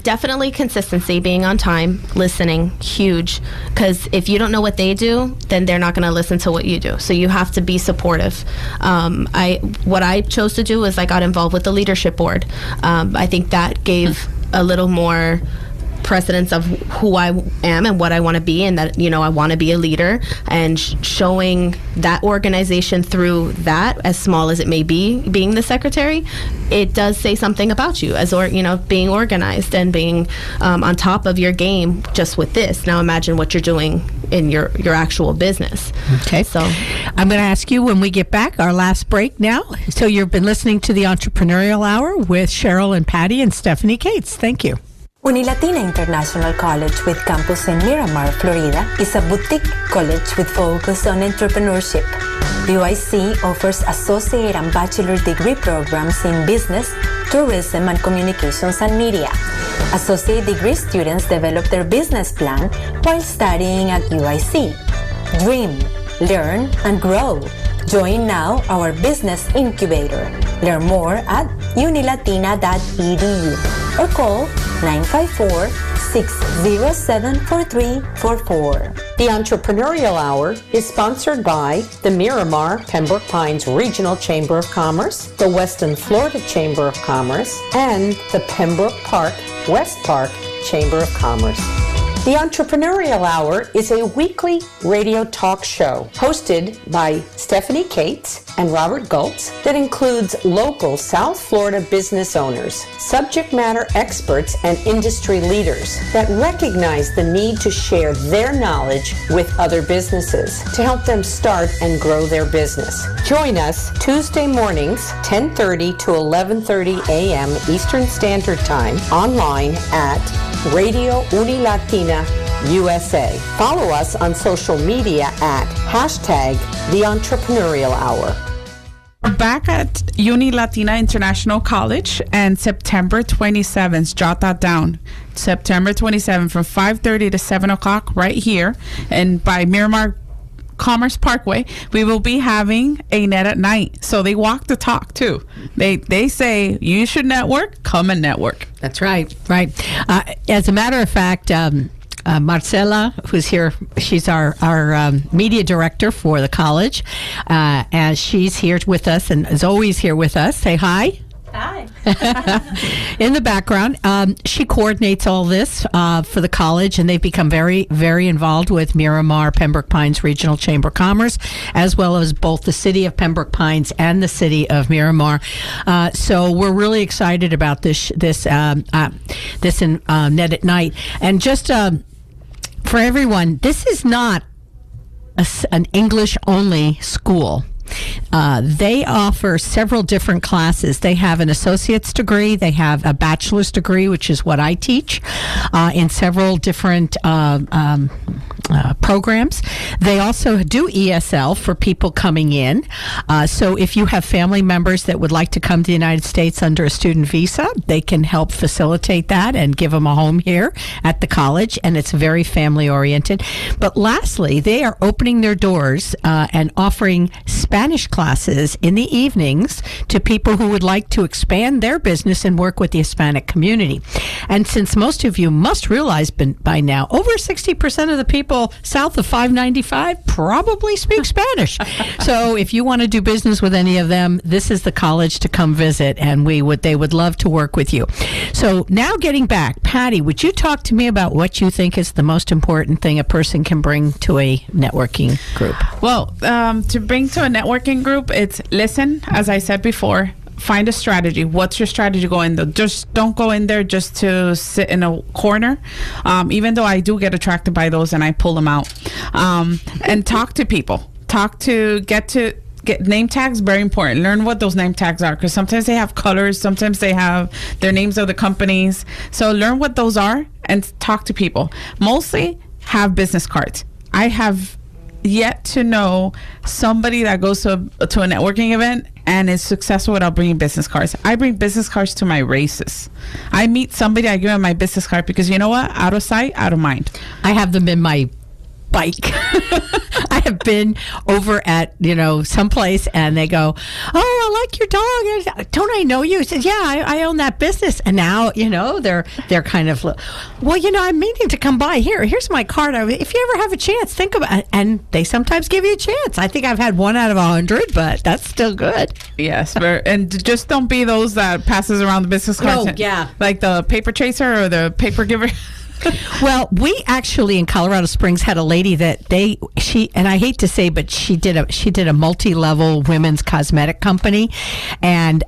Definitely consistency, being on time, listening, huge. Because if you don't know what they do, then they're not going to listen to what you do. So you have to be supportive. What I chose to do is I got involved with the leadership board. I think that gave a little more precedence of who I am and what I want to be, and that I want to be a leader, and showing that organization through that, as small as it may be, being the secretary, it does say something about you as being organized and being on top of your game. Just with this, now imagine what you're doing in your actual business. Okay, so I'm going to ask you when we get back, our last break now. So you've been listening to the Entrepreneurial Hour with Cheryl and Patty and Stephanie Cates. Thank you. Unilatina International College with campus in Miramar, Florida is a boutique college with focus on entrepreneurship. UIC offers associate and bachelor degree programs in business, tourism, and communications and media. Associate degree students develop their business plan while studying at UIC. Dream, learn, and grow. Join now our business incubator. Learn more at unilatina.edu or call 954-607-4344. The Entrepreneurial Hour is sponsored by the Miramar Pembroke Pines Regional Chamber of Commerce, the Western Florida Chamber of Commerce, and the Pembroke Park West Park Chamber of Commerce. The Entrepreneurial Hour is a weekly radio talk show hosted by Stephanie Cates and Robert Gultz that includes local South Florida business owners, subject matter experts, and industry leaders that recognize the need to share their knowledge with other businesses to help them start and grow their business. Join us Tuesday mornings, 10:30 to 11:30 a.m. Eastern Standard Time, online at Radio Unilatina USA. Follow us on social media at #TheEntrepreneurialHour. We're back at Unilatina International College, and September 27th, jot that down. September 27th from 5:30 to 7 o'clock right here and by Miramar Commerce Parkway, we will be having a net at night. So they walk the talk too. They say you should network, come and network. That's right. As a matter of fact, Marcela, who's here, she's our media director for the college, and she's here with us and is always here with us. Say hi. Hi. In the background, she coordinates all this for the college, and they've become very, very involved with Miramar Pembroke Pines Regional Chamber of Commerce, as well as both the city of Pembroke Pines and the city of Miramar. So we're really excited about this Net at Night. And just for everyone, this is not an English-only school. They offer several different classes. They have an associate's degree. They have a bachelor's degree, which is what I teach, in several different programs. They also do ESL for people coming in. So if you have family members that would like to come to the United States under a student visa, they can help facilitate that and give them a home here at the college. And it's very family oriented. But lastly, they are opening their doors and offering Spanish classes in the evenings to people who would like to expand their business and work with the Hispanic community. And since most of you must realize by now, over 60% of the people south of 595 probably speak Spanish. So if you want to do business with any of them, this is the college to come visit, and they would love to work with you. So now getting back, Patty, would you talk to me about what you think is the most important thing a person can bring to a networking group? Well, to bring to a networking group, it's listen, as I said before, find a strategy. What's your strategy going there? Just don't go in there just to sit in a corner, even though I do get attracted by those and I pull them out. And talk to people. Get name tags, very important. Learn what those name tags are, because sometimes they have colors, sometimes they have their names of the companies. So learn what those are and talk to people. Mostly have business cards. I have yet to know somebody that goes to a networking event and is successful without bringing business cards. I bring business cards to my races. I meet somebody, I give them my business card, because you know what? Out of sight, out of mind. I have them in my bike. I have been over at, someplace, and they go, "Oh, I like your dog. Don't I know you?" I said, "Yeah, I own that business." And now, they're kind of, "Well, I'm meaning to come by. Here's my card. If you ever have a chance, think about it." And they sometimes give you a chance. I think I've had 1 out of 100, but that's still good. Yes, and just don't be those that passes around the business cards. Oh, yeah. Like the paper chaser or the paper giver. Well, we actually in Colorado Springs had a lady that and I hate to say, but she did a multi-level women's cosmetic company, and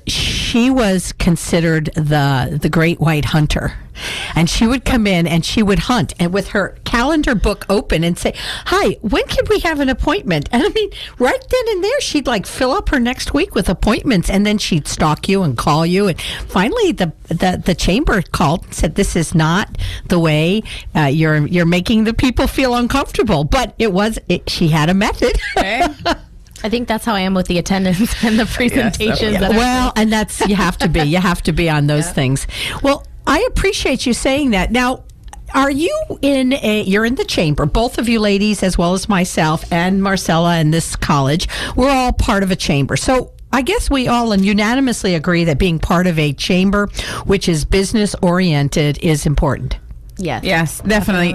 she was considered the great white hunter. And she would come in and she would hunt, and with her calendar book open and say, "Hi, when can we have an appointment?" And I mean, right then and there, she'd like fill up her next week with appointments, and then she'd stalk you and call you. And finally, the chamber called and said, "This is not the way you're making the people feel uncomfortable." But she had a method. Okay. I think that's how I am with the attendance and the presentations. And that's you have to be on those things. Well, I appreciate you saying that. Now, are you you're in the chamber, both of you ladies, as well as myself and Marcella and this college, we're all part of a chamber. So I guess we all unanimously agree that being part of a chamber, which is business oriented, is important. Yes, definitely.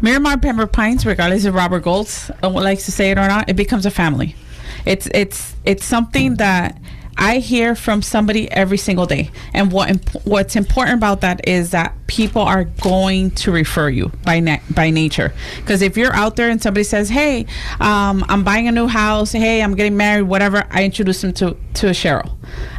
Miramar Pembroke Pines, regardless of Robert Goltz likes to say it or not, it becomes a family. It's something that I hear from somebody every single day, and what's important about that is that people are going to refer you by nature. Because if you're out there and somebody says, "Hey, I'm buying a new house. Hey, I'm getting married," whatever, I introduce them to a Cheryl.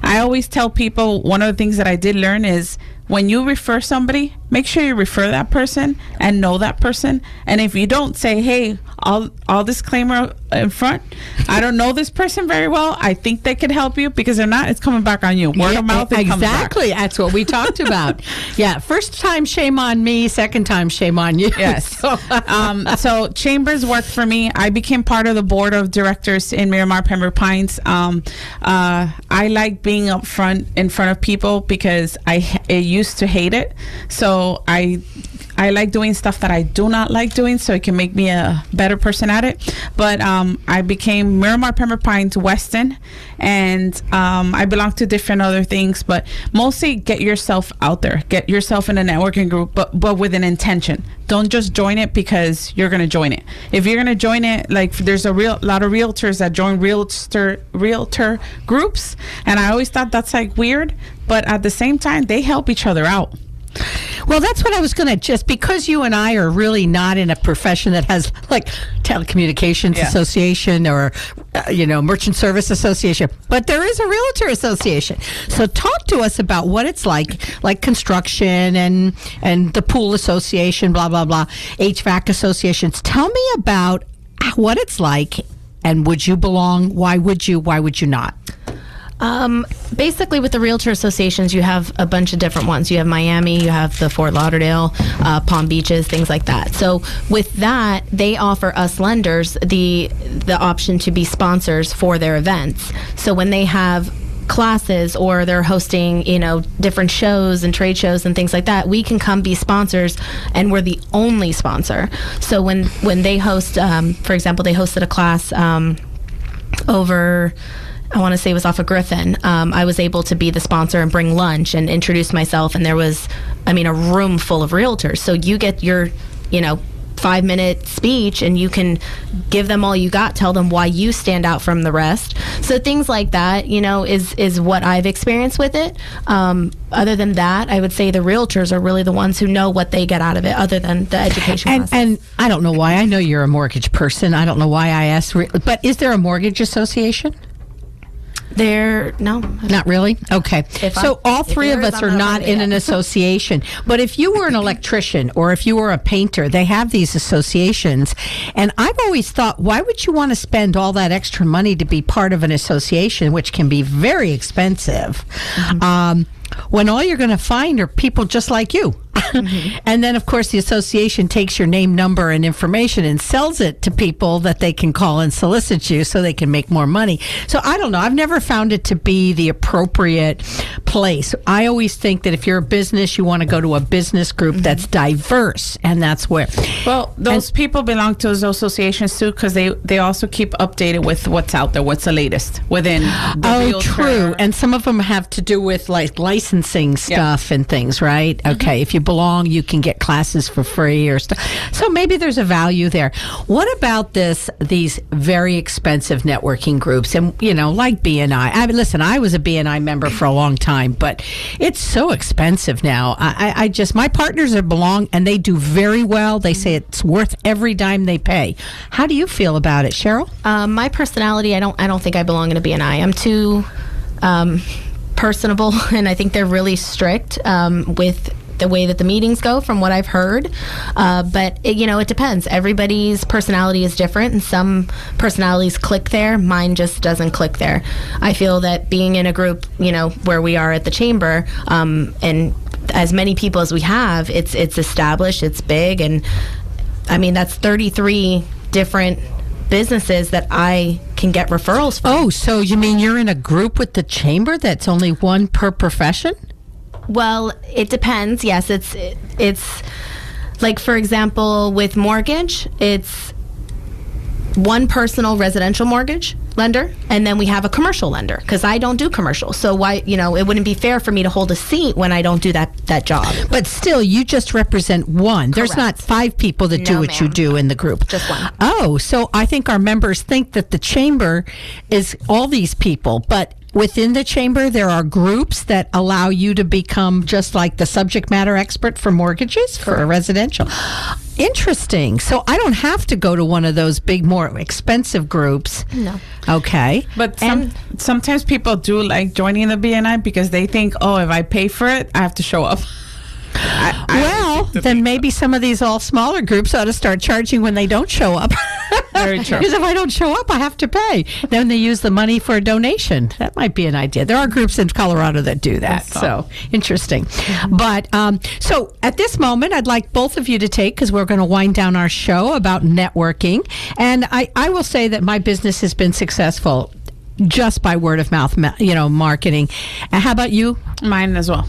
I always tell people, one of the things that I did learn is, when you refer somebody, make sure you refer that person and know that person. And if you don't, say, "Hey, all disclaimer in front, I don't know this person very well. I think they could help you," because if not, it's coming back on you. Word of mouth, it comes back. Exactly. That's what we talked about. Yeah. First time, shame on me. Second time, shame on you. Yes. So chambers work for me. I became part of the board of directors in Miramar Pembroke Pines. I like being up front in front of people because I used to hate it. So I like doing stuff that I do not like doing, so it can make me a better person at it. But I became Miramar Pembroke Pines Weston, and I belong to different other things, but mostly get yourself out there. Get yourself in a networking group, but with an intention. Don't just join it because you're going to join it. If you're going to join it, like there's a lot of realtors that join realtor groups, and I always thought that's like weird, but at the same time, they help each other out. Well, that's what I was going to, just because you and I are really not in a profession that has like telecommunications association or, merchant service association, but there is a realtor association. So talk to us about what it's like construction and the pool association, blah, blah, blah, HVAC associations. Tell me about what it's like, and would you belong? Why would you not? Basically, with the realtor associations, you have a bunch of different ones. You have Miami, you have the Fort Lauderdale, Palm Beaches, things like that. So with that, they offer us lenders the option to be sponsors for their events. So when they have classes or they're hosting, different shows and trade shows and things like that, we can come be sponsors, and we're the only sponsor. So when they host, for example, they hosted a class over, I want to say it was off of Griffin. I was able to be the sponsor and bring lunch and introduce myself, and there was, a room full of realtors. So you get your, 5-minute speech, and you can give them all you got, tell them why you stand out from the rest. So things like that, is what I've experienced with it. Other than that, I would say the realtors are really the ones who know what they get out of it, other than the education process. And I don't know why. I know you're a mortgage person. I don't know why I asked, but is there a mortgage association? No. Not really? Okay. So all three of us are not in an association. But if you were an electrician or if you were a painter, they have these associations. And I've always thought, why would you want to spend all that extra money to be part of an association, which can be very expensive, when all you're going to find are people just like you? And then, of course, the association takes your name, number, and information and sells it to people that they can call and solicit you so they can make more money. So I don't know. I've never found it to be the appropriate place. I always think that if you're a business, you want to go to a business group that's diverse, and that's where. Well, those people belong to those associations too, because they also keep updated with what's out there, what's the latest within the realtor. True. And some of them have to do with like licensing stuff and things, right? Okay. If you belong, you can get classes for free or stuff. So maybe there's a value there. What about these very expensive networking groups? And, like BNI. Listen, I was a BNI member for a long time, but it's so expensive now. My partners belong, and they do very well. They say it's worth every dime they pay. How do you feel about it, Cheryl? My personality, I don't think I belong in a BNI. I'm too personable, and I think they're really strict with the way that the meetings go from what I've heard. But it depends. Everybody's personality is different, and some personalities click there. Mine just doesn't click there. I feel that being in a group, where we are at the chamber, and as many people as we have, it's established, it's big, and I mean, that's 33 different businesses that I can get referrals from. Oh, so you mean you're in a group with the chamber that's only one per profession? Well, it depends. Yes, it's like, for example, with mortgage, it's one personal residential mortgage lender, and then we have a commercial lender, because I don't do commercial. So why, it wouldn't be fair for me to hold a seat when I don't do that job. But still, you just represent one. Correct. There's not 5 people that do what you do in the group. Just one. Oh, so I think our members think that the chamber is all these people, but within the chamber, there are groups that allow you to become just like the subject matter expert for mortgages. Correct. For a residential. Interesting. So I don't have to go to one of those big, more expensive groups. No. Okay. But sometimes people do like joining the BNI because they think, if I pay for it, I have to show up. Then maybe some of these all smaller groups ought to start charging when they don't show up. Very true. Because if I don't show up, I have to pay. Then they use the money for a donation. That might be an idea. There are groups in Colorado that do that. So interesting. Mm-hmm. But so at this moment, I'd like both of you to take, because we're going to wind down our show about networking. And I will say that my business has been successful just by word of mouth, marketing. And how about you? Mine as well.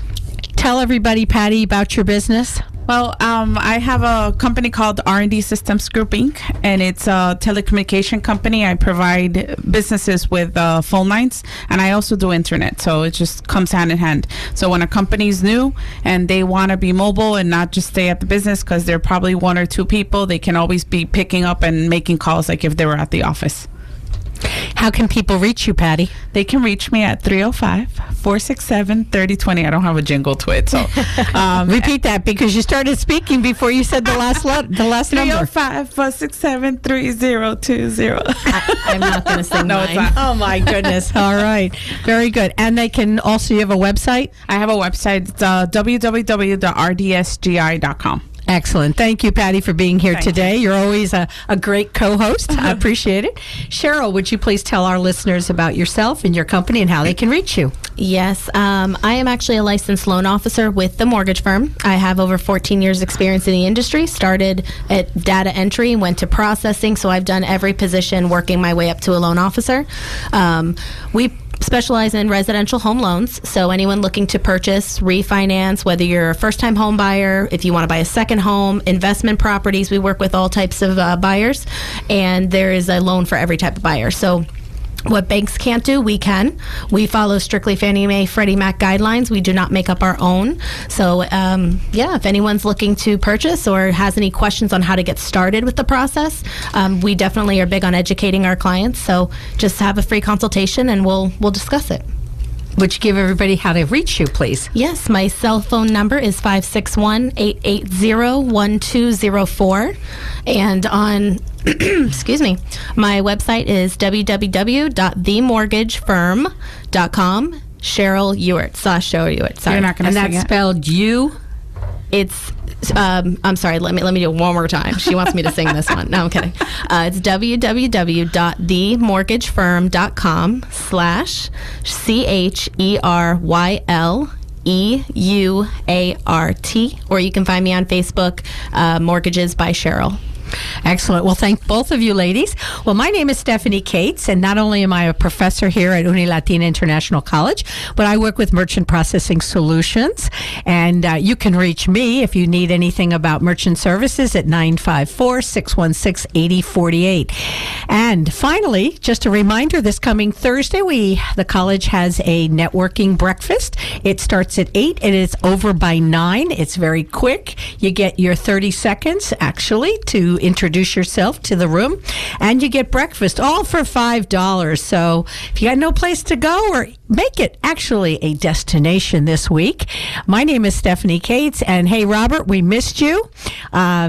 Tell everybody, Patty, about your business. Well, I have a company called R&D Systems Group, Inc., and it's a telecommunication company. I provide businesses with phone lines, and I also do internet, so it just comes hand in hand. So when a company's new and they want to be mobile and not just stay at the business because they're probably 1 or 2 people, they can always be picking up and making calls like if they were at the office. How can people reach you, Patty? They can reach me at 305-467-3020. I don't have a jingle to it, so repeat that, because you started speaking before you said the last number. 305-467-3020. I'm not going to sing No, mine. it's not. Oh my goodness. All right. Very good. And they can also, you have a website? I have a website. It's www.rdsgi.com. Excellent. Thank you, Patty, for being here today. You're always a great co-host. I appreciate it. Cheryl, would you please tell our listeners about yourself and your company and how they can reach you? Yes. I am actually a licensed loan officer with the mortgage firm. I have over 14 years experience in the industry, started at data entry, went to processing, so I've done every position working my way up to a loan officer. We specialize in residential home loans, so anyone looking to purchase, refinance, whether you're a first-time home buyer, if you want to buy a second home, investment properties, we work with all types of buyers, and there is a loan for every type of buyer. So what banks can't do, we can. We follow strictly Fannie Mae, Freddie Mac guidelines. We do not make up our own. So, if anyone's looking to purchase or has any questions on how to get started with the process, we definitely are big on educating our clients. So just have a free consultation and we'll discuss it. Would you give everybody how to reach you, please? Yes, my cell phone number is 561-880-1204. And on, excuse me, my website is www.themortgagefirm.com. Cheryl Euart, Cheryl Euart. Sorry. You're not going to sing it? And that's spelled U? It's, I'm sorry, let me do it one more time. She wants me to sing this one. No, I'm kidding. It's www.themortgagefirm.com/CHERYLEUART, or you can find me on Facebook, Mortgages by Cheryl. Excellent. Well, thank both of you ladies. Well, my name is Stephanie Cates, and not only am I a professor here at Unilatina International College, but I work with Merchant Processing Solutions. And you can reach me if you need anything about merchant services at 954-616-8048. And finally, just a reminder, this coming Thursday, the college has a networking breakfast. It starts at 8 and it's over by 9. It's very quick. You get your 30 seconds, actually, to introduce yourself to the room, and you get breakfast, all for $5. So if you got no place to go, or make it actually a destination this week. My name is Stephanie Cates, and hey, Robert, we missed you.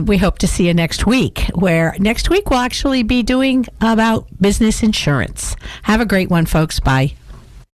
We hope to see you next week, where next week we'll actually be doing about business insurance. Have a great one, folks. Bye.